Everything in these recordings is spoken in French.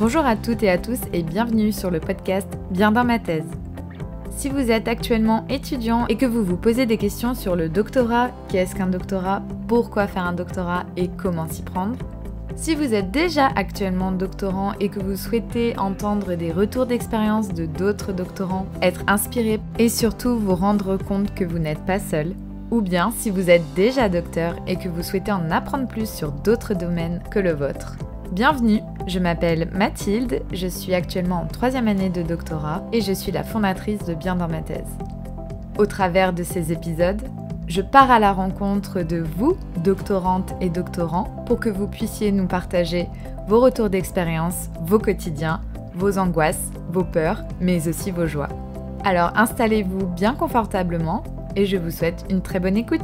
Bonjour à toutes et à tous et bienvenue sur le podcast Bien dans ma thèse. Si vous êtes actuellement étudiant et que vous vous posez des questions sur le doctorat, qu'est-ce qu'un doctorat, pourquoi faire un doctorat et comment s'y prendre, si vous êtes déjà actuellement doctorant et que vous souhaitez entendre des retours d'expérience de d'autres doctorants, être inspiré et surtout vous rendre compte que vous n'êtes pas seul, ou bien si vous êtes déjà docteur et que vous souhaitez en apprendre plus sur d'autres domaines que le vôtre. Bienvenue, je m'appelle Mathilde, je suis actuellement en 3e année de doctorat et je suis la fondatrice de Bien dans ma thèse. Au travers de ces épisodes, je pars à la rencontre de vous, doctorantes et doctorants, pour que vous puissiez nous partager vos retours d'expérience, vos quotidiens, vos angoisses, vos peurs, mais aussi vos joies. Alors installez-vous bien confortablement et je vous souhaite une très bonne écoute.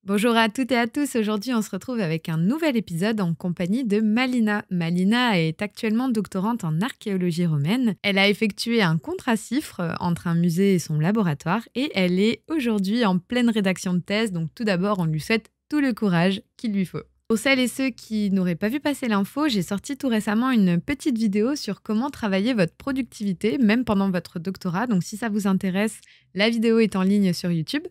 Bonjour à toutes et à tous, aujourd'hui on se retrouve avec un nouvel épisode en compagnie de Malina. Malina est actuellement doctorante en archéologie romaine. Elle a effectué un contrat-cifre entre un musée et son laboratoire et elle est aujourd'hui en pleine rédaction de thèse, donc tout d'abord on lui souhaite tout le courage qu'il lui faut. Pour celles et ceux qui n'auraient pas vu passer l'info, j'ai sorti tout récemment une petite vidéo sur comment travailler votre productivité, même pendant votre doctorat, donc si ça vous intéresse, la vidéo est en ligne sur YouTube.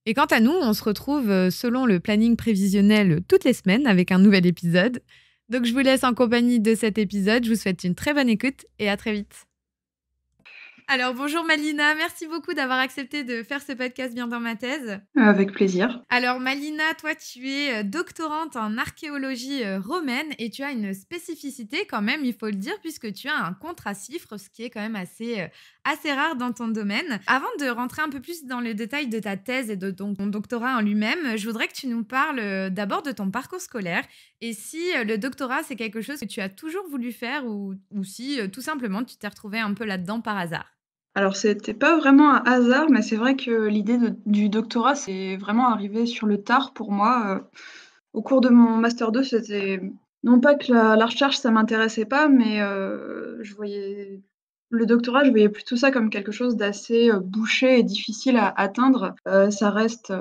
Et quant à nous, on se retrouve selon le planning prévisionnel toutes les semaines avec un nouvel épisode. Donc je vous laisse en compagnie de cet épisode. Je vous souhaite une très bonne écoute et à très vite. Alors bonjour Malina, merci beaucoup d'avoir accepté de faire ce podcast Bien dans ma thèse. Avec plaisir. Alors Malina, toi tu es doctorante en archéologie romaine et tu as une spécificité quand même, il faut le dire, puisque tu as un contrat-cifre, ce qui est quand même assez rare dans ton domaine. Avant de rentrer un peu plus dans le détail de ta thèse et de ton doctorat en lui-même, je voudrais que tu nous parles d'abord de ton parcours scolaire et si le doctorat c'est quelque chose que tu as toujours voulu faire ou si tout simplement tu t'es retrouvée un peu là-dedans par hasard. Alors c'était pas vraiment un hasard, mais c'est vrai que l'idée du doctorat, c'est vraiment arrivé sur le tard pour moi, au cours de mon master 2, c'était non pas que la recherche ça m'intéressait pas, mais je voyais le doctorat, je voyais plutôt ça comme quelque chose d'assez, bouché et difficile à atteindre. Ça reste,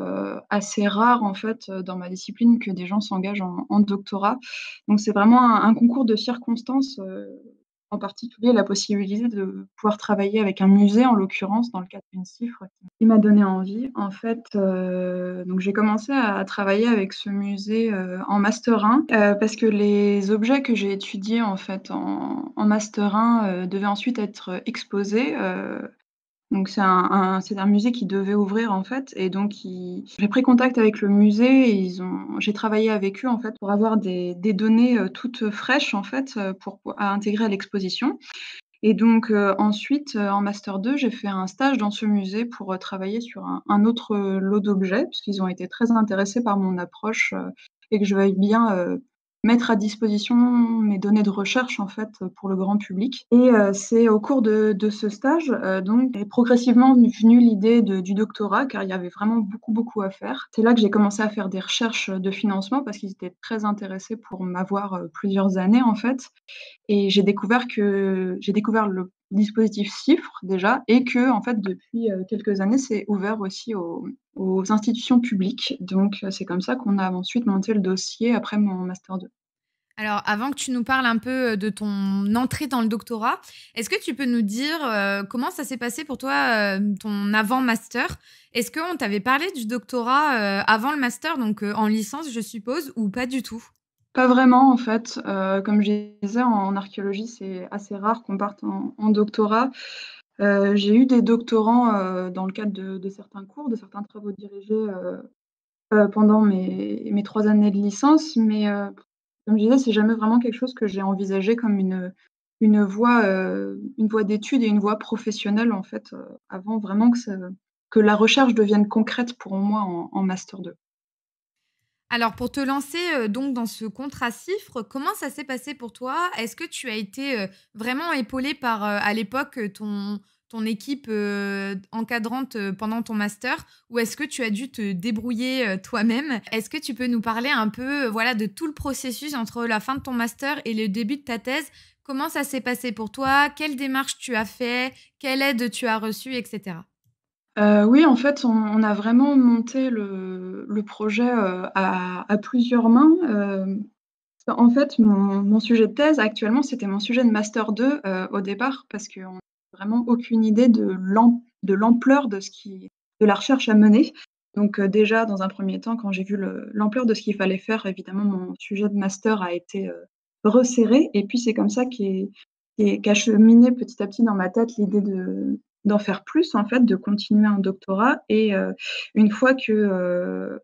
assez rare en fait, dans ma discipline que des gens s'engagent en doctorat. Donc c'est vraiment un concours de circonstances, en particulier la possibilité de pouvoir travailler avec un musée, en l'occurrence, dans le cadre d'une cifre qui m'a donné envie. En fait, donc j'ai commencé à travailler avec ce musée, en master 1, parce que les objets que j'ai étudiés, en fait, en master 1, devaient ensuite être exposés, donc c'est un musée qui devait ouvrir, en fait et donc j'ai pris contact avec le musée et j'ai travaillé avec eux, en fait, pour avoir des données, toutes fraîches, en fait, à intégrer à l'exposition et donc ensuite, en master 2, j'ai fait un stage dans ce musée pour, travailler sur un autre, lot d'objets puisqu'ils ont été très intéressés par mon approche, et que je veuille bien, mettre à disposition mes données de recherche, en fait, pour le grand public et c'est au cours de ce stage, donc est progressivement venue l'idée du doctorat car il y avait vraiment beaucoup, beaucoup à faire. C'est là que j'ai commencé à faire des recherches, de financement parce qu'ils étaient très intéressés pour m'avoir, plusieurs années, en fait et j'ai découvert le dispositif CIFRE déjà et qu'en fait depuis, quelques années, c'est ouvert aussi aux institutions publiques. Donc c'est comme ça qu'on a ensuite monté le dossier après mon master 2. Alors, avant que tu nous parles un peu de ton entrée dans le doctorat, est-ce que tu peux nous dire comment ça s'est passé pour toi, ton avant-master? Est-ce qu'on t'avait parlé du doctorat avant le master, donc en licence, je suppose, ou pas du tout? Pas vraiment en fait, comme je disais en archéologie, c'est assez rare qu'on parte en doctorat. J'ai eu des doctorants, dans le cadre de certains cours, de certains travaux dirigés, pendant mes 3 années de licence, mais comme je disais, c'est jamais vraiment quelque chose que j'ai envisagé comme une voie d'études et une voie professionnelle en fait, avant vraiment que la recherche devienne concrète pour moi en master 2. Alors pour te lancer, donc dans ce contrat CIFRE, comment ça s'est passé pour toi? Est-ce que tu as été, vraiment épaulée par, à l'époque, ton équipe, encadrante, pendant ton master? Ou est-ce que tu as dû te débrouiller, toi-même? Est-ce que tu peux nous parler un peu, voilà, de tout le processus entre la fin de ton master et le début de ta thèse? Comment ça s'est passé pour toi? Quelle démarche tu as fait? Quelle aide tu as reçue et cetera? Oui, en fait, on a vraiment monté le projet, à plusieurs mains, En fait, mon sujet de thèse actuellement, c'était mon sujet de master 2, au départ, parce qu'on n'a vraiment aucune idée de l'ampleur de la recherche à mener. Donc, déjà dans un premier temps, quand j'ai vu l'ampleur de ce qu'il fallait faire, évidemment mon sujet de master a été, resserré et puis c'est comme ça qu'a cheminé petit à petit dans ma tête l'idée d'en faire plus en fait, de continuer un doctorat et une fois que,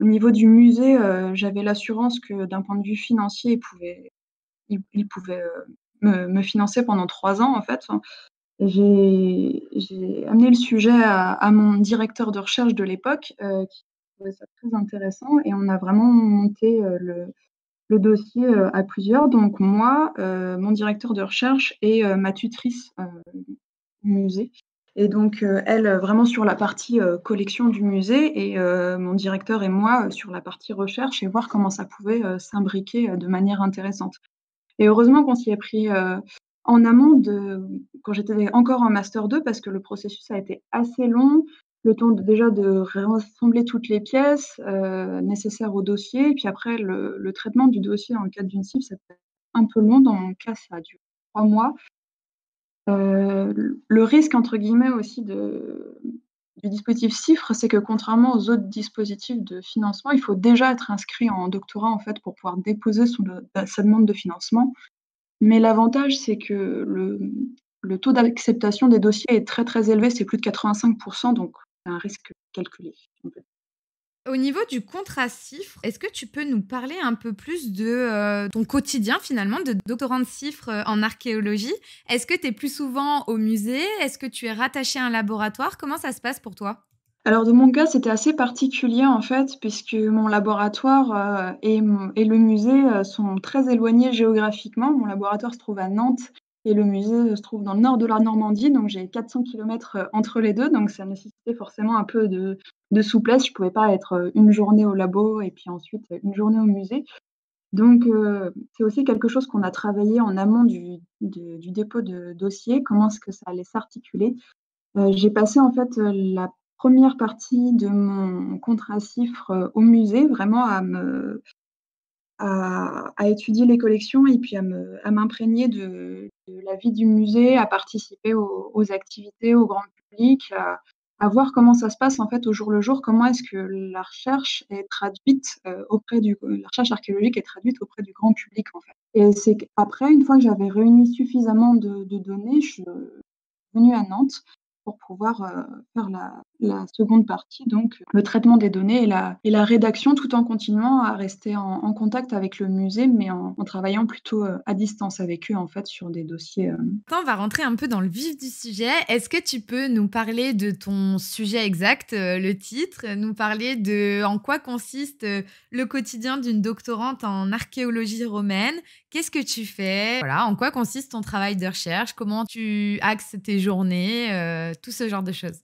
au niveau du musée, j'avais l'assurance que d'un point de vue financier, il pouvait, me financer pendant 3 ans en fait. J'ai amené le sujet à mon directeur de recherche de l'époque, qui trouvait ça très intéressant et on a vraiment monté, le dossier, à plusieurs. Donc moi, mon directeur de recherche et ma tutrice, musée et donc elle, vraiment sur la partie, collection du musée et mon directeur et moi, sur la partie recherche et voir comment ça pouvait, s'imbriquer, de manière intéressante. Et heureusement qu'on s'y est pris, en amont quand j'étais encore en master 2 parce que le processus a été assez long. Le temps déjà de rassembler toutes les pièces, nécessaires au dossier et puis après le traitement du dossier dans le cadre d'une cible, ça peut être un peu long. Dans mon cas, ça a duré 3 mois. Le risque entre guillemets aussi du dispositif CIFRE, c'est que contrairement aux autres dispositifs de financement, il faut déjà être inscrit en doctorat en fait pour pouvoir déposer sa demande de financement. Mais l'avantage, c'est que le taux d'acceptation des dossiers est très, très élevé, c'est plus de 85 donc c'est un risque calculé, si on peut. Au niveau du contrat CIFRE, est-ce que tu peux nous parler un peu plus de ton quotidien finalement de doctorante CIFRE en archéologie? Est-ce que tu es plus souvent au musée? Est-ce que tu es rattachée à un laboratoire? Comment ça se passe pour toi? Alors de mon cas, c'était assez particulier en fait, puisque mon laboratoire, et le musée, sont très éloignés géographiquement. Mon laboratoire se trouve à Nantes et le musée, se trouve dans le nord de la Normandie, donc j'ai 400 kilomètres, entre les 2, donc ça nécessitait forcément un peu de souplesse. Je pouvais pas être, une journée au labo et puis ensuite, une journée au musée. Donc c'est aussi quelque chose qu'on a travaillé en amont du dépôt de dossier, comment est-ce que ça allait s'articuler. J'ai passé en fait, la première partie de mon contrat CIFRE, au musée, vraiment à étudier les collections et puis à m'imprégner de la vie du musée, à participer aux activités, au grand public, à voir comment ça se passe en fait au jour le jour. Comment est-ce que la recherche est traduite, la recherche archéologique est traduite auprès du grand public en fait. Et c'est qu'après, une fois que j'avais réuni suffisamment de données, je suis venue à Nantes pour pouvoir, faire la seconde partie, donc le traitement des données et la rédaction, tout en continuant à rester en contact avec le musée, mais en travaillant plutôt, à distance avec eux, en fait, sur des dossiers, Maintenant, on va rentrer un peu dans le vif du sujet. Est-ce que tu peux nous parler de ton sujet exact, le titre, nous parler de en quoi consiste, le quotidien d'une doctorante en archéologie romaine? Qu'est-ce que tu fais? Voilà, en quoi consiste ton travail de recherche? Comment tu axes tes journées? Tout ce genre de choses.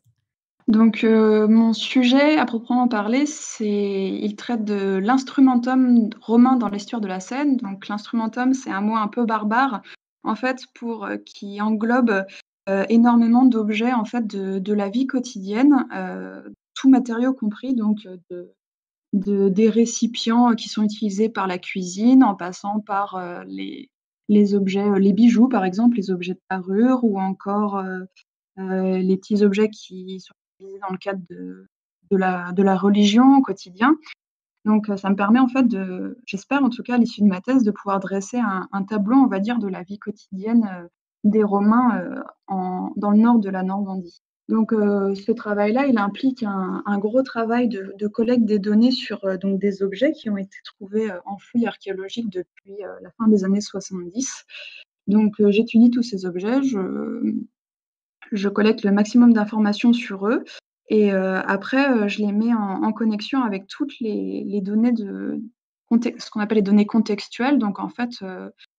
donc mon sujet à proprement parler, il traite de l'instrumentum romain dans l'estuaire de la Seine. Donc l'instrumentum, c'est un mot un peu barbare, en fait, qui englobe, énormément d'objets, en fait, de la vie quotidienne, tout matériau compris, donc des récipients, qui sont utilisés par la cuisine, en passant par, les objets, les bijoux, par exemple, les objets de parure ou encore, les petits objets qui sont utilisés dans le cadre de la religion au quotidien. Donc ça me permet en fait j'espère en tout cas à l'issue de ma thèse, de pouvoir dresser un tableau, on va dire, de la vie quotidienne, des Romains, dans le nord de la Normandie. Donc ce travail-là, il implique un gros travail de collecte des données sur, donc des objets qui ont été trouvés, en fouilles archéologiques depuis, la fin des années 70. Donc j'étudie tous ces objets, je collecte le maximum d'informations sur eux et après, je les mets en connexion avec toutes les données ce qu'on appelle les données contextuelles. Donc en fait,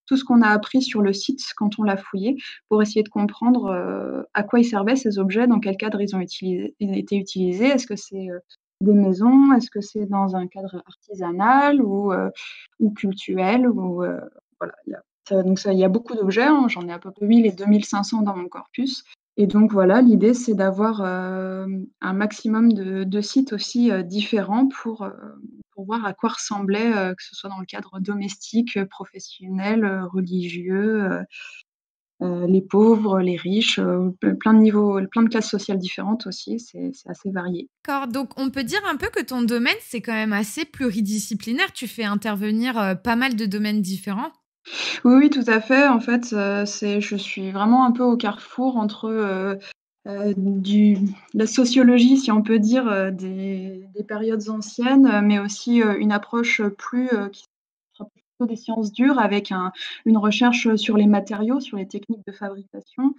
tout ce qu'on a appris sur le site quand on l'a fouillé pour essayer de comprendre, à quoi ils servaient ces objets, dans quel cadre ils été utilisés. Est-ce que c'est, des maisons? Est-ce que c'est dans un cadre artisanal ou cultuel voilà, il y a beaucoup d'objets, hein, j'en ai à peu près 1 000 et 2 500 dans mon corpus. Et donc voilà, l'idée, c'est d'avoir, un maximum de sites aussi, différents pour pour voir à quoi ressemblait, que ce soit dans le cadre domestique, professionnel, religieux, les pauvres, les riches, plein de niveaux, plein de classes sociales différentes aussi, c'est assez varié. D'accord, donc on peut dire un peu que ton domaine, c'est quand même assez pluridisciplinaire. Tu fais intervenir, pas mal de domaines différents? Oui, oui, tout à fait. En fait, je suis vraiment un peu au carrefour entre, du la sociologie, si on peut dire, des périodes anciennes, mais aussi, une approche, qui sera plutôt des sciences dures avec une recherche, sur les matériaux, sur les techniques de fabrication,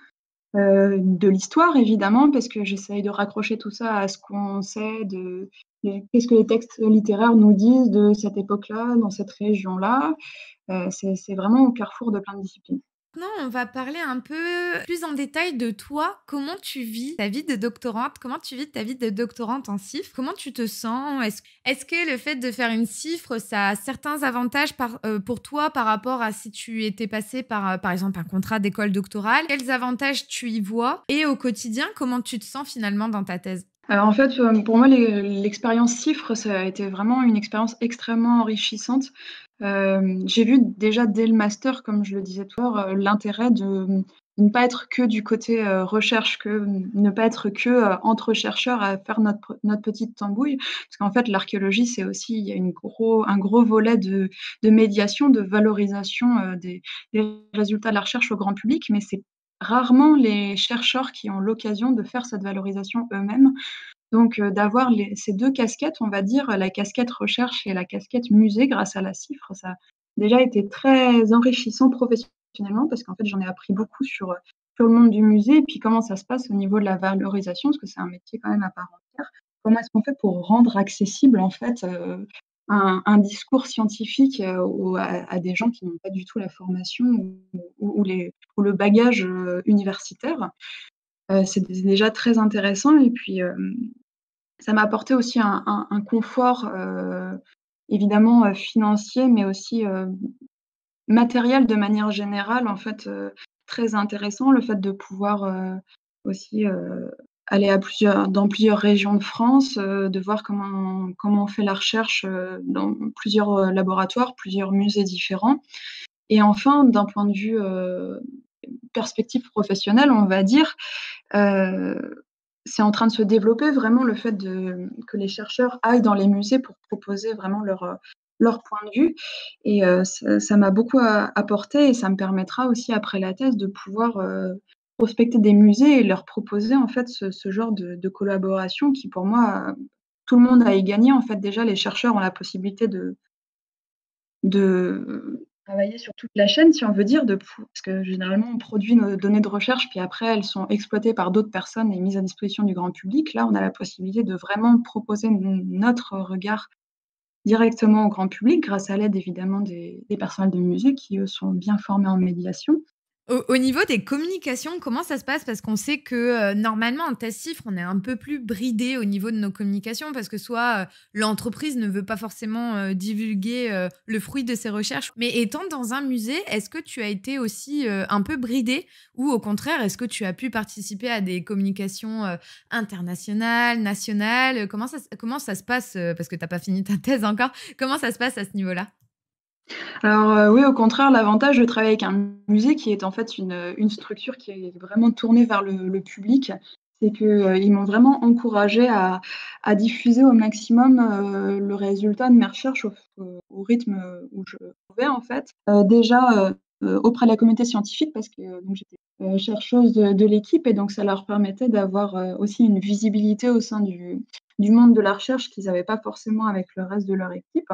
de l'histoire évidemment, parce que j'essaye de raccrocher tout ça à ce qu'on sait qu'est-ce que les textes littéraires nous disent de cette époque-là, dans cette région-là. C'est vraiment au carrefour de plein de disciplines. Maintenant, on va parler un peu plus en détail de toi. Comment tu vis ta vie de doctorante? Comment tu vis ta vie de doctorante en CIFRE? Comment tu te sens? Est-ce que le fait de faire une CIFRE, ça a certains avantages pour toi par rapport à si tu étais passé par exemple, un contrat d'école doctorale? Quels avantages tu y vois? Et au quotidien, comment tu te sens finalement dans ta thèse? Alors en fait, pour moi l'expérience CIFRE, ça a été vraiment une expérience extrêmement enrichissante. J'ai vu déjà dès le master, comme je le disais tout à l'heure, l'intérêt de ne pas être que du côté, recherche, ne pas être que, entre chercheurs à faire notre petite tambouille. Parce qu'en fait l'archéologie, c'est aussi il y a un gros volet de médiation, de valorisation, des résultats de la recherche au grand public, mais c'est rarement les chercheurs qui ont l'occasion de faire cette valorisation eux-mêmes. Donc, d'avoir ces 2 casquettes, on va dire, la casquette recherche et la casquette musée grâce à la CIFRE, ça a déjà été très enrichissant professionnellement parce qu'en fait, j'en ai appris beaucoup sur le monde du musée et puis comment ça se passe au niveau de la valorisation, parce que c'est un métier quand même à part entière. Comment est-ce qu'on fait pour rendre accessible en fait, un discours scientifique, à des gens qui n'ont pas du tout la formation ou le bagage, universitaire? C'est déjà très intéressant et puis, ça m'a apporté aussi un confort, évidemment, financier, mais aussi, matériel de manière générale, en fait, très intéressant. Le fait de pouvoir, aussi, aller dans plusieurs régions de France, de voir comment on fait la recherche, dans plusieurs, laboratoires, plusieurs musées différents et enfin, d'un point de vue, perspective professionnelle, on va dire, heu c'est en train de se développer vraiment le fait que les chercheurs aillent dans les musées pour proposer vraiment leur point de vue et ça m'a beaucoup apporté et ça me permettra aussi après la thèse de pouvoir, prospecter des musées et leur proposer en fait ce genre de collaboration qui pour moi, tout le monde a y gagné en fait. Déjà les chercheurs ont la possibilité de travailler sur toute la chaîne, si on veut dire, parce que généralement, on produit nos données de recherche, puis après, elles sont exploitées par d'autres personnes et mises à disposition du grand public. Là, on a la possibilité de vraiment proposer notre regard directement au grand public, grâce à l'aide évidemment des personnels de musée qui, eux, sont bien formés en médiation. Au niveau des communications, comment ça se passe? Parce qu'on sait que, normalement, en thèse CIFRE, on est un peu plus bridé au niveau de nos communications parce que soit, l'entreprise ne veut pas forcément, divulguer, le fruit de ses recherches. Mais étant dans un musée, est-ce que tu as été aussi, un peu bridé? Ou au contraire, est-ce que tu as pu participer à des communications, internationales, nationales? Comment ça se passe, parce que tu as pas fini ta thèse encore, comment ça se passe à ce niveau-là? Alors, oui, au contraire, l'avantage de travailler avec un musée qui est en fait une structure qui est vraiment tournée vers le public, c'est que, ils m'ont vraiment encouragée à diffuser au maximum, le résultat de mes recherches au rythme, où je pouvais en fait. Déjà, auprès de la communauté scientifique parce que, donc j'étais, chercheuse de l'équipe et donc ça leur permettait d'avoir, aussi une visibilité au sein du monde de la recherche qu'ils avaient pas forcément avec le reste de leur équipe.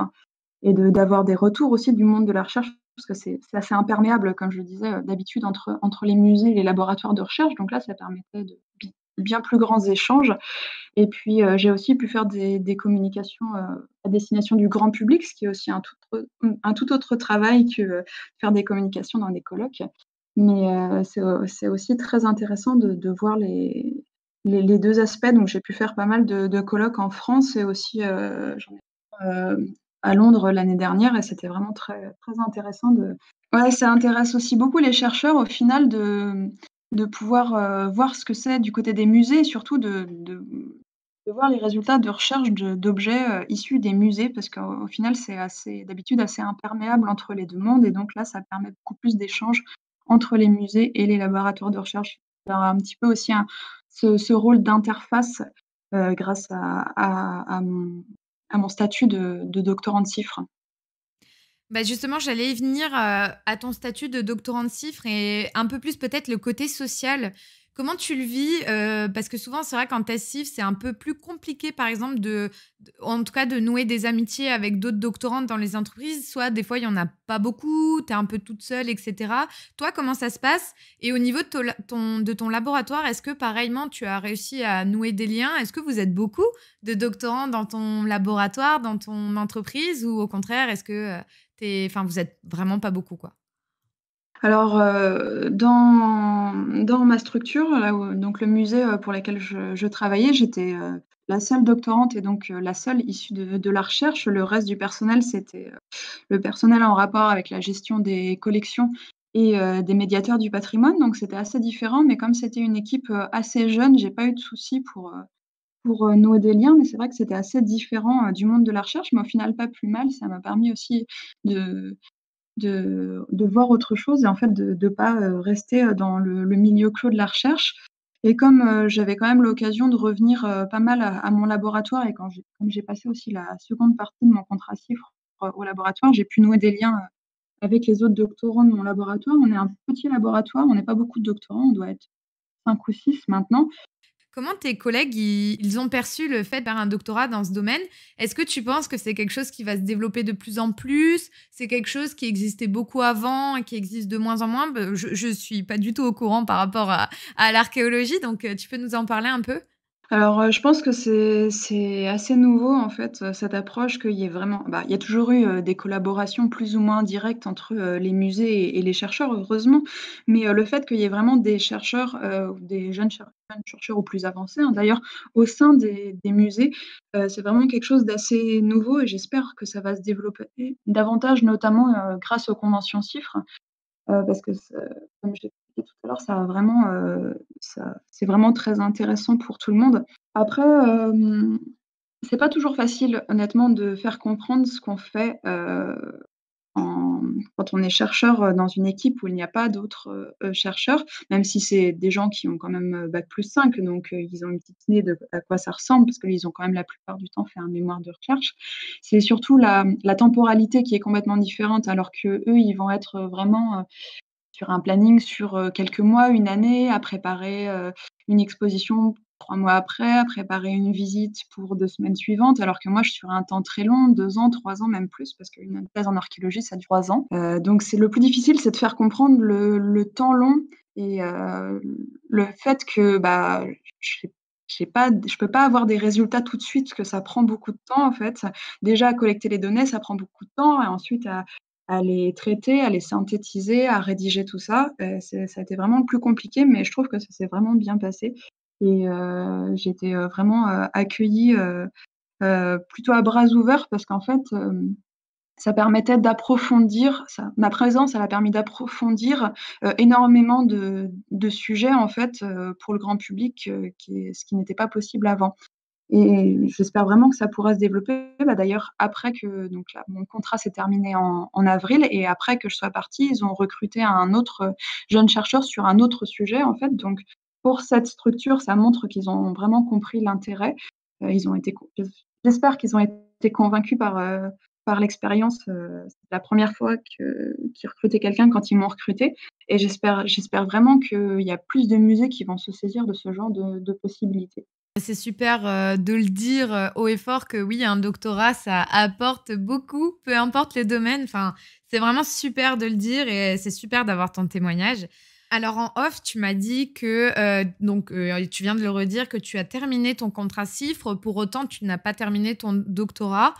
Et d'avoir des retours aussi du monde de la recherche, parce que c'est assez imperméable, comme je le disais, d'habitude entre les musées et les laboratoires de recherche. Donc là, ça permettait de bien plus grands échanges et puis, j'ai aussi pu faire des communications, à destination du grand public, ce qui est aussi un tout autre travail que, faire des communications dans des colloques. Mais, c'est aussi très intéressant de voir les 2 aspects. Donc j'ai pu faire pas mal de colloques en France et aussi, j'en ai à Londres l'année dernière et c'était vraiment très très intéressant de ouais, ça intéresse aussi beaucoup les chercheurs au final de pouvoir, voir ce que c'est du côté des musées et surtout de voir les résultats de recherche d'objets, issus des musées parce qu'au final, c'est d'habitude assez imperméable entre les 2 mondes et donc là, ça permet beaucoup plus d'échanges entre les musées et les laboratoires de recherche. Il y aura un petit peu aussi ce rôle d'interface, grâce à mon statut de doctorante cifre. Bah, justement, j'allais y venir, à ton statut de doctorante cifre et un peu plus peut-être le côté social. Comment tu le vis? Parce que souvent, c'est vrai qu'en thèse cif, c'est un peu plus compliqué, par exemple, en tout cas, de nouer des amitiés avec d'autres doctorantes dans les entreprises. Soit des fois, il y en a pas beaucoup, tu es un peu toute seule et cetera. Toi, comment ça se passe? Et au niveau de ton laboratoire, est-ce que pareillement, tu as réussi à nouer des liens? Est-ce que vous êtes beaucoup de doctorants dans ton laboratoire, dans ton entreprise? Ou au contraire, est-ce que, vous êtes vraiment pas beaucoup, quoi? Alors, dans ma structure, là où donc le musée, pour lequel je travaillais, j'étais, la seule doctorante et donc la seule issue de la recherche. Le reste du personnel, c'était, le personnel en rapport avec la gestion des collections et des médiateurs du patrimoine, donc c'était assez différent. Mais comme c'était une équipe, assez jeune, j'ai pas eu de soucis pour nouer des liens. Mais c'est vrai que c'était assez différent, du monde de la recherche, mais au final pas plus mal. Ça m'a permis aussi de de voir autre chose et en fait de pas, rester, dans le milieu clos de la recherche et comme, j'avais quand même l'occasion de revenir, pas mal à mon laboratoire et comme j'ai passé aussi la seconde partie de mon contrat CIFRE, au laboratoire, j'ai pu nouer des liens, avec les autres doctorants de mon laboratoire. On est un petit laboratoire, on n'est pas beaucoup de doctorants, on doit être 5 ou 6 maintenant. Comment tes collègues, ils ont perçu le fait de faire un doctorat dans ce domaine? Est-ce que tu penses que c'est quelque chose qui va se développer de plus en plus? C'est quelque chose qui existait beaucoup avant et qui existe de moins en moins? Je suis pas du tout au courant par rapport à l'archéologie, donc tu peux nous en parler un peu? Alors, je pense que c'est assez nouveau en fait, cette approche qu'il y ait vraiment il y a toujours eu, des collaborations plus ou moins directes entre, les musées et les chercheurs, heureusement. Mais, le fait qu'il y ait vraiment des chercheurs, ou des jeunes chercheurs ou plus avancés, hein, d'ailleurs, au sein des musées, c'est vraiment quelque chose d'assez nouveau et j'espère que ça va se développer davantage, notamment, grâce aux conventions CIFRE. Parce que comme je l'expliquais tout à l'heure, ça a vraiment, ça c'est vraiment très intéressant pour tout le monde. Après, c'est pas toujours facile honnêtement de faire comprendre ce qu'on fait, en quand on est chercheur, dans une équipe où il n'y a pas d'autres, chercheurs, même si c'est des gens qui ont quand même, bac+5 donc ils ont une petite idée de à quoi ça ressemble parce qu'ils ont quand même la plupart du temps fait un mémoire de recherche. C'est surtout la temporalité qui est complètement différente alors qu'eux, ils vont être, vraiment, sur un planning sur, quelques mois, une année, à préparer, une exposition 3 mois après, à préparer une visite pour 2 semaines suivantes, alors que moi je suis sur un temps très long, 2 ans, 3 ans, même plus, parce qu'une thèse en archéologie, ça dure 3 ans. Donc c'est le plus difficile, c'est de faire comprendre le temps long et le fait que, je je peux pas avoir des résultats tout de suite, parce que ça prend beaucoup de temps, en fait. Déjà, collecter les données, ça prend beaucoup de temps et ensuite à les traiter, à les synthétiser, à rédiger tout ça. Ça a été vraiment le plus compliqué, mais je trouve que ça s'est vraiment bien passé et j'ai été, vraiment, accueillie, plutôt à bras ouverts parce qu'en fait, ça permettait d'approfondir ça ma présence, elle a permis d'approfondir, énormément de sujets en fait, pour le grand public, ce qui n'était pas possible avant. Et j'espère vraiment que ça pourra se développer. D'ailleurs, après que donc là, mon contrat s'est terminé en avril et après que je sois partie, ils ont recruté un autre, jeune chercheur sur un autre sujet, en fait. Donc pour cette structure, ça montre qu'ils ont vraiment compris l'intérêt. Ils ont été con j'espère qu'ils ont été convaincus par l'expérience. C'est la première fois qu'ils recrutaient quelqu'un quand ils m'ont recruté et j'espère vraiment qu'il y a plus de musées qui vont se saisir de ce genre de possibilités. C'est super, de le dire, haut et fort que oui, un doctorat, ça apporte beaucoup, peu importe le domaine. Enfin, c'est vraiment super de le dire et c'est super d'avoir ton témoignage. Alors en off, tu m'as dit que, tu viens de le redire, que tu as terminé ton contrat CIFRE, pour autant tu n'as pas terminé ton doctorat.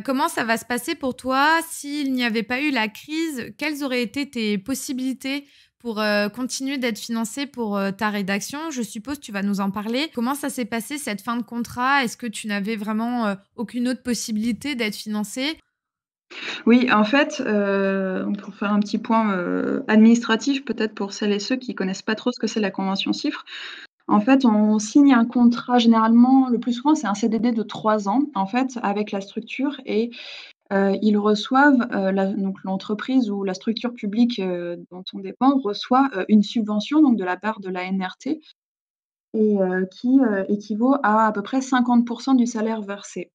Comment ça va se passer pour toi s'il n'y avait pas eu la crise? Quelles auraient été tes possibilités pour, continuer d'être financé pour, ta rédaction? Je suppose tu vas nous en parler. Comment ça s'est passé cette fin de contrat? Est-ce que tu n'avais vraiment, aucune autre possibilité d'être financé? Oui, en fait, pour faire un petit point, administratif peut-être pour celles et ceux qui connaissent pas trop ce que c'est la convention CIFRE. En fait, on signe un contrat généralement, le plus souvent, c'est un CDD de 3 ans, en fait, avec la structure et ils reçoivent, donc l'entreprise ou la structure publique, dont on dépend reçoit, une subvention donc de la part de l'ANRT et qui, équivaut à peu près 50 du salaire versé.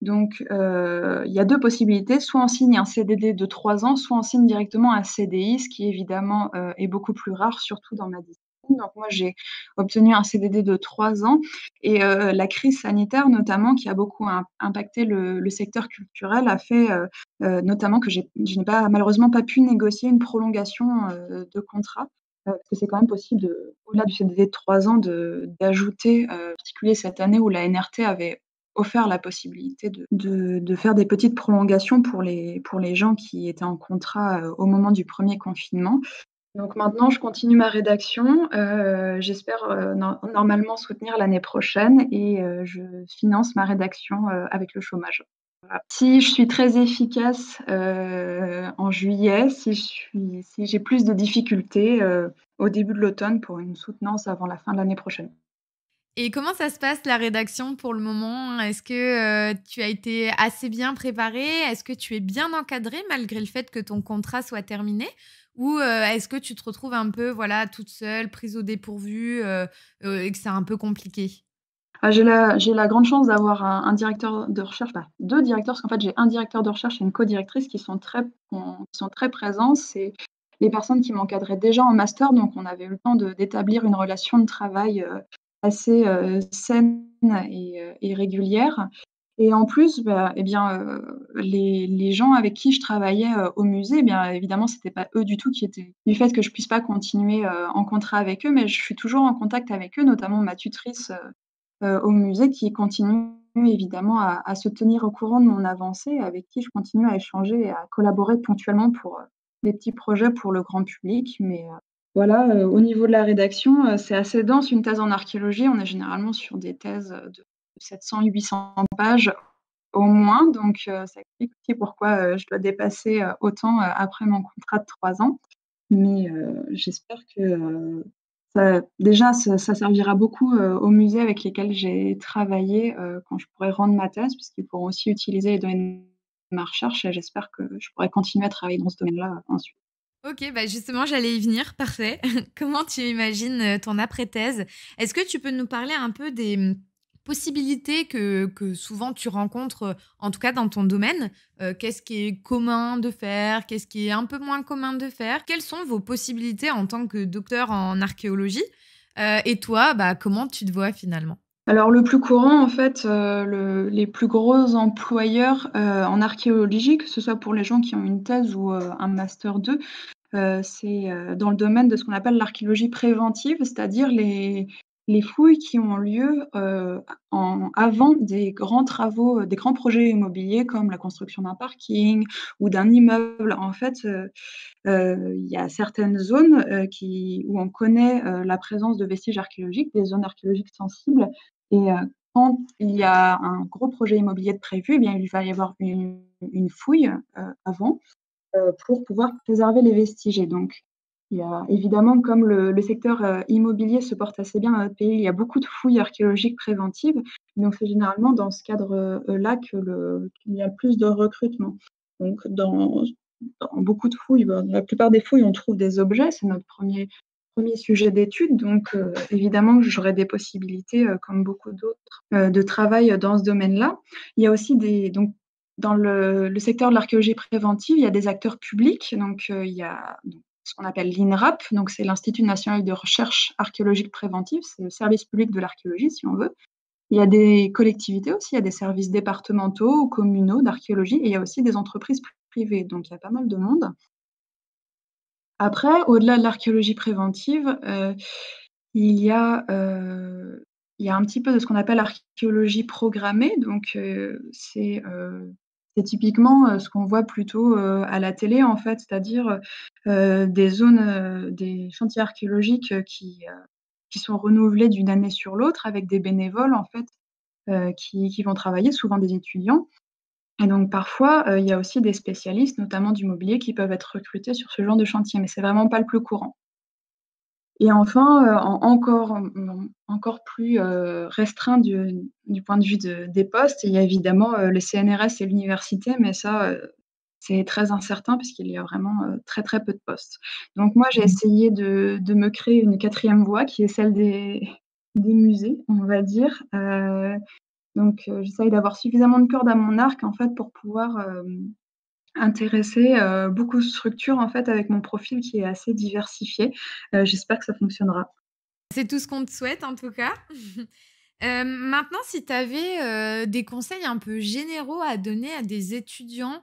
Donc il y a 2 possibilités, soit on signe un CDD de 3 ans, soit on signe directement un CDI, ce qui évidemment, est beaucoup plus rare, surtout dans ma discipline. Donc moi, j'ai obtenu un CDD de 3 ans et la crise sanitaire notamment qui a beaucoup impacté le secteur culturel a fait, notamment que je n'ai pas malheureusement pas pu négocier une prolongation, de contrat. Parce que c'est quand même possible au-delà du CDD de 3 ans d'ajouter, en particulier cette année où la NRT avait offert la possibilité de faire des petites prolongations pour les gens qui étaient en contrat, au moment du premier confinement. Donc maintenant je continue ma rédaction, j'espère, normalement soutenir l'année prochaine et je finance ma rédaction, avec le chômage. Voilà. Si je suis très efficace, en juillet, si j'ai plus de difficultés, au début de l'automne pour une soutenance avant la fin de l'année prochaine. Et comment ça se passe la rédaction pour le moment? Est-ce que, tu as été assez bien préparée? Est-ce que tu es bien encadrée malgré le fait que ton contrat soit terminé? Ou, est-ce que tu te retrouves un peu, voilà, toute seule, prise au dépourvu, et que c'est un peu compliqué? Ah, j'ai la grande chance d'avoir un directeur de recherche, bah, 2 directeurs, parce qu'en fait j'ai un directeur de recherche et une codirectrice qui sont très présents. C'est les personnes qui m'encadraient déjà en master, donc on avait eu le temps d'établir une relation de travail, assez, saine et régulière et en plus, bah, et bien, les gens avec qui je travaillais, au musée, eh bien, évidemment, c'était pas eux du tout qui étaient du fait que je puisse pas continuer, en contrat avec eux, mais je suis toujours en contact avec eux, notamment ma tutrice, au musée qui continue évidemment à se tenir au courant de mon avancée, avec qui je continue à échanger et à collaborer ponctuellement pour, des petits projets pour le grand public. Mais, voilà, au niveau de la rédaction, c'est assez dense. Une thèse en archéologie, on est généralement sur des thèses, de 700-800 pages au moins, donc, ça explique aussi pourquoi, je dois dépasser, autant, après mon contrat de 3 ans. Mais, j'espère que, ça servira beaucoup, aux musées avec lesquels j'ai travaillé, quand je pourrai rendre ma thèse, puisqu'ils pourront aussi utiliser les données de ma recherche et j'espère que je pourrai continuer à travailler dans ce domaine-là, ensuite. OK, bah, justement, j'allais y venir, parfait. Comment tu imagines, ton après-thèse? Est-ce que tu peux nous parler un peu des, possibilités que souvent tu rencontres, en tout cas dans ton domaine? Qu'est-ce qui est commun de faire? Qu'est-ce qui est un peu moins commun de faire? Quelles sont vos possibilités en tant que docteur en archéologie? Et toi, bah, comment tu te vois finalement? Alors le plus courant en fait, les plus gros employeurs, en archéologie, que ce soit pour les gens qui ont une thèse ou, un master 2, c'est, dans le domaine de ce qu'on appelle l'archéologie préventive, c'est-à-dire les fouilles qui ont lieu, avant des grands travaux, des grands projets immobiliers comme la construction d'un parking ou d'un immeuble. En fait, il y a certaines zones, où on connaît, la présence de vestiges archéologiques, des zones archéologiques sensibles et quand il y a un gros projet immobilier de prévu, eh bien, il va y avoir une fouille, avant pour pouvoir préserver les vestiges et donc il y a évidemment comme le secteur, immobilier se porte assez bien dans notre pays, il y a beaucoup de fouilles archéologiques préventives. Donc c'est généralement dans ce cadre, là qu'il y a plus de recrutement. Donc dans beaucoup de fouilles, bah, dans la plupart des fouilles, on trouve des objets, c'est notre premier sujet d'étude donc évidemment que j'aurai des possibilités, comme beaucoup d'autres, de travail, dans ce domaine-là. Il y a aussi donc dans le secteur de l'archéologie préventive, il y a des acteurs publics, donc il y a donc ce qu'on appelle l'INRAP, donc c'est l'Institut national de recherche archéologique préventive, c'est le service public de l'archéologie si on veut. Il y a des collectivités aussi, il y a des services départementaux ou communaux d'archéologie et il y a aussi des entreprises privées, donc il y a pas mal de monde. Après, au-delà de l'archéologie préventive, il y a, il y a un petit peu de ce qu'on appelle archéologie programmée, donc c'est typiquement, ce qu'on voit plutôt, à la télé en fait, c'est-à-dire, des zones, des chantiers archéologiques, qui sont renouvelés d'une année sur l'autre avec des bénévoles en fait, qui vont travailler, souvent des étudiants et donc parfois, il y a aussi des spécialistes, notamment du mobilier, qui peuvent être recrutés sur ce genre de chantier, mais c'est vraiment pas le plus courant. Et enfin, encore plus, restreint du point de vue des postes, il y a évidemment, le CNRS et l'université, mais ça, c'est très incertain puisqu'il y a vraiment, très, très peu de postes. Donc moi, j'ai essayé de me créer une quatrième voie qui est celle des musées, on va dire. Donc j'essaye d'avoir suffisamment de cordes à mon arc, en fait, pour pouvoir, intéresser, beaucoup de structures, en fait, avec mon profil qui est assez diversifié. J'espère que ça fonctionnera. C'est tout ce qu'on te souhaite en tout cas. Maintenant, si tu avais, des conseils un peu généraux à donner à des étudiants,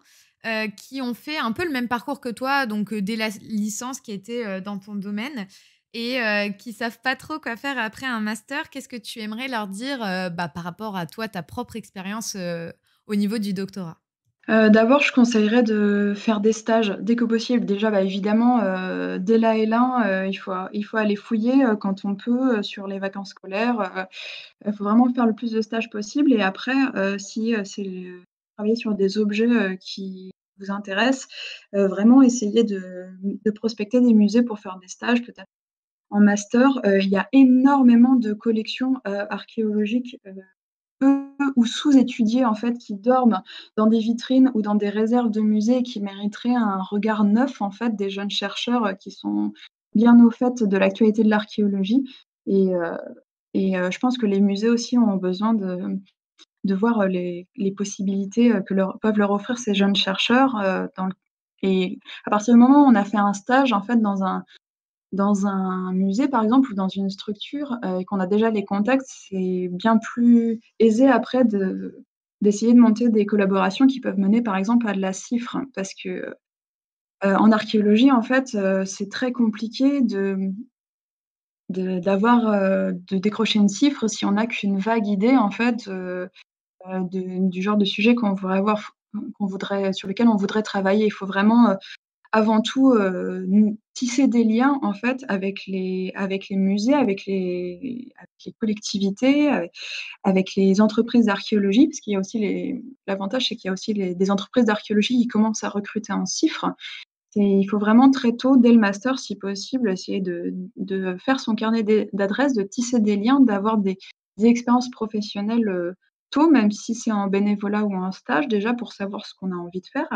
qui ont fait un peu le même parcours que toi, donc dès la licence qui était, dans ton domaine et qui savent pas trop quoi faire après un master, qu'est-ce que tu aimerais leur dire, bah, par rapport à toi, ta propre expérience, au niveau du doctorat? D'abord, je conseillerais de faire des stages dès que possible. Déjà, bah, évidemment, dès la L1, il faut aller fouiller, quand on peut, sur les vacances scolaires, il faut vraiment faire le plus de stages possible et après, si, c'est travailler sur des objets, qui vous intéressent, vraiment essayer de prospecter des musées pour faire des stages, peut-être en master. Il y a énormément de collections, archéologiques, peu ou sous-étudiés, en fait, qui dorment dans des vitrines ou dans des réserves de musées et qui mériteraient un regard neuf, en fait, des jeunes chercheurs, qui sont bien au fait de l'actualité de l'archéologie et heu je pense que les musées aussi ont besoin de voir, les possibilités, que peuvent leur offrir ces jeunes chercheurs, dans le et à partir du moment où on a fait un stage, en fait, dans un musée, par exemple, ou dans une structure, et qu'on a déjà les contacts, c'est bien plus aisé après d'essayer de monter des collaborations qui peuvent mener, par exemple, à de la cifre. Parce que, en archéologie, en fait, c'est très compliqué de décrocher une cifre si on n'a qu'une vague idée, en fait, du genre de sujet qu'on voudrait sur lequel on voudrait travailler. Il faut vraiment, avant tout, tisser des liens en fait avec les musées, avec les collectivités, avec les entreprises d'archéologie, parce qu'il y a aussi l'avantage, c'est qu'il y a aussi des entreprises d'archéologie qui commencent à recruter en CIFRE. Il faut vraiment très tôt, dès le master si possible, essayer de faire son carnet d'adresses, de tisser des liens, d'avoir des expériences professionnelles, tôt, même si c'est en bénévolat ou en stage, déjà pour savoir ce qu'on a envie de faire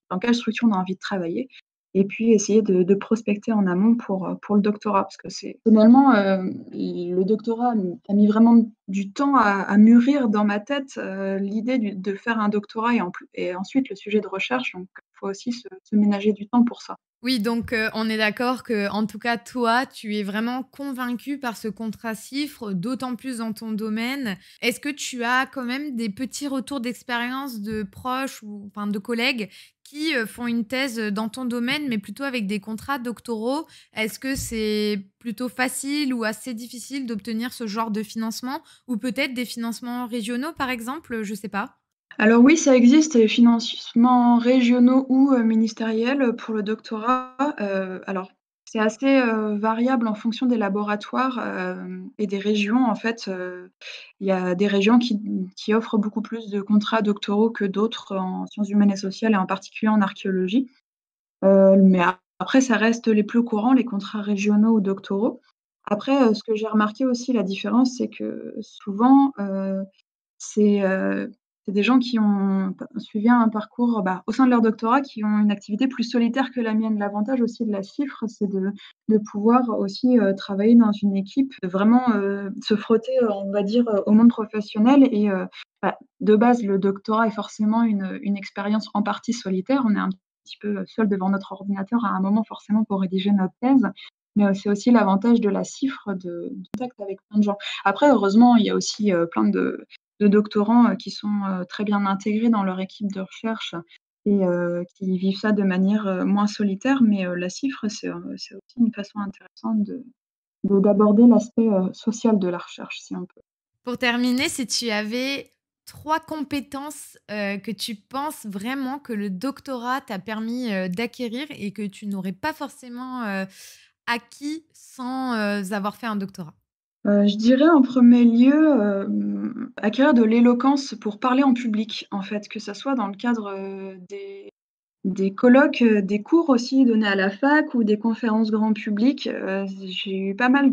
dans quelle structure on a envie de travailler et puis essayer de prospecter en amont pour le doctorat. Parce que c'est finalement, le doctorat a mis vraiment du temps à mûrir dans ma tête, l'idée de faire un doctorat et ensuite le sujet de recherche, donc il faut aussi se ménager du temps pour ça. Oui, donc on est d'accord que, en tout cas, toi, tu es vraiment convaincu par ce contrat CIFRE, d'autant plus dans ton domaine. Est-ce que tu as quand même des petits retours d'expérience de proches ou enfin de collègues qui, font une thèse, dans ton domaine, mais plutôt avec des contrats doctoraux? Est-ce que c'est plutôt facile ou assez difficile d'obtenir ce genre de financement? Ou peut-être des financements régionaux, par exemple? Je sais pas. Alors oui, ça existe, des financements régionaux ou ministériels, pour le doctorat. Alors c'est assez, variable en fonction des laboratoires, et des régions. En fait, il y a des régions qui offrent beaucoup plus de contrats doctoraux que d'autres en sciences humaines et sociales et en particulier en archéologie. Mais après ça reste les plus courants, les contrats régionaux ou doctoraux. Après, ce que j'ai remarqué aussi la différence, c'est que souvent, c'est, heu, c'est des gens qui ont suivi un parcours, bah, au sein de leur doctorat, qui ont une activité plus solitaire que la mienne. L'avantage aussi de la CIFRE, c'est de pouvoir aussi, travailler dans une équipe, de vraiment, se frotter, on va dire, au monde professionnel et bah, de base, le doctorat est forcément une expérience en partie solitaire. On est un petit peu seul devant notre ordinateur à un moment forcément pour rédiger notre thèse, mais c'est aussi l'avantage de la CIFRE de contact avec plein de gens. Après heureusement, il y a aussi, plein de doctorants, qui sont, très bien intégrés dans leur équipe de recherche et qui vivent ça de manière, moins solitaire. Mais la CIFRE, c'est aussi une façon intéressante d'aborder l'aspect, social de la recherche, si on peut. Pour terminer, si tu avais 3 compétences, que tu penses vraiment que le doctorat t'a permis, d'acquérir et que tu n'aurais pas forcément, acquis sans, avoir fait un doctorat? Je dirais en premier lieu, acquérir de l'éloquence pour parler en public, en fait, que ça soit dans le cadre, des colloques, des cours aussi donnés à la fac ou des conférences grand public. J'ai eu pas mal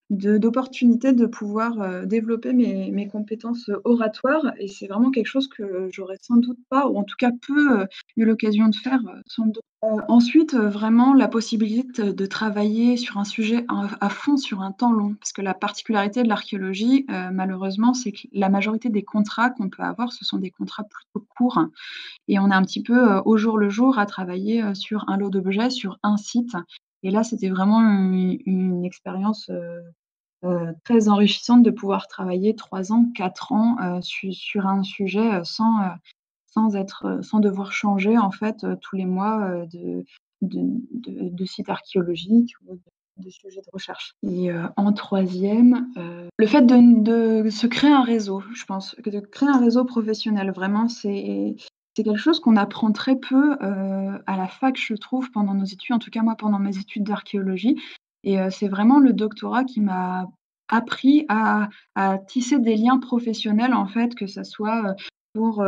d'opportunités de pouvoir, développer mes compétences, oratoires et c'est vraiment quelque chose que j'aurais sans doute pas ou en tout cas peu, eu l'occasion de faire, sans le ensuite, vraiment la possibilité de travailler sur un sujet à fond sur un temps long. Parce que la particularité de l'archéologie, malheureusement, c'est que la majorité des contrats qu'on peut avoir, ce sont des contrats plutôt courts et on est un petit peu, au jour le jour à travailler, sur un lot d'objets, sur un site et là, c'était vraiment une expérience, très enrichissante de pouvoir travailler 3 ans, 4 ans, sur un sujet, sans devoir changer en fait, tous les mois, de site archéologique ou de sujet de recherche et en troisième, le fait de se créer un réseau, je pense, que de créer un réseau professionnel, vraiment, c'est quelque chose qu'on apprend très peu, à la fac, je trouve, pendant nos études, en tout cas moi pendant mes études d'archéologie et c'est vraiment le doctorat qui m'a appris à tisser des liens professionnels, en fait, que ça soit, pour,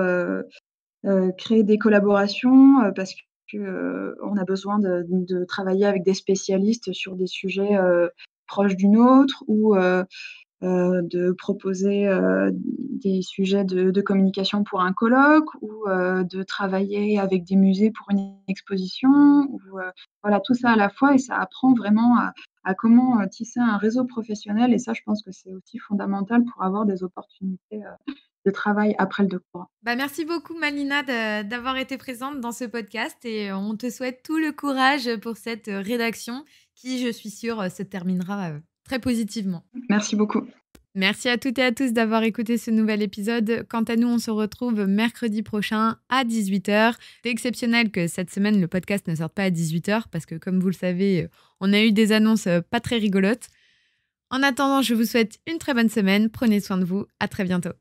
créer des collaborations, parce que, on a besoin de travailler avec des spécialistes sur des sujets, proches du nôtre ou, de proposer, des sujets de communication pour un colloque ou, de travailler avec des musées pour une exposition ou, voilà, tout ça à la fois et ça apprend vraiment à comment, tisser un réseau professionnel et ça, je pense que c'est aussi fondamental pour avoir des opportunités, de travail après le doctorat. Bah, merci beaucoup Malina d'avoir été présente dans ce podcast et on te souhaite tout le courage pour cette rédaction qui, je suis sûre, se terminera très positivement. Merci beaucoup. Merci à toutes et à tous d'avoir écouté ce nouvel épisode. Quant à nous, on se retrouve mercredi prochain à 18h. C'est exceptionnel que cette semaine, le podcast ne sorte pas à 18h parce que, comme vous le savez, on a eu des annonces pas très rigolotes. En attendant, je vous souhaite une très bonne semaine. Prenez soin de vous. À très bientôt.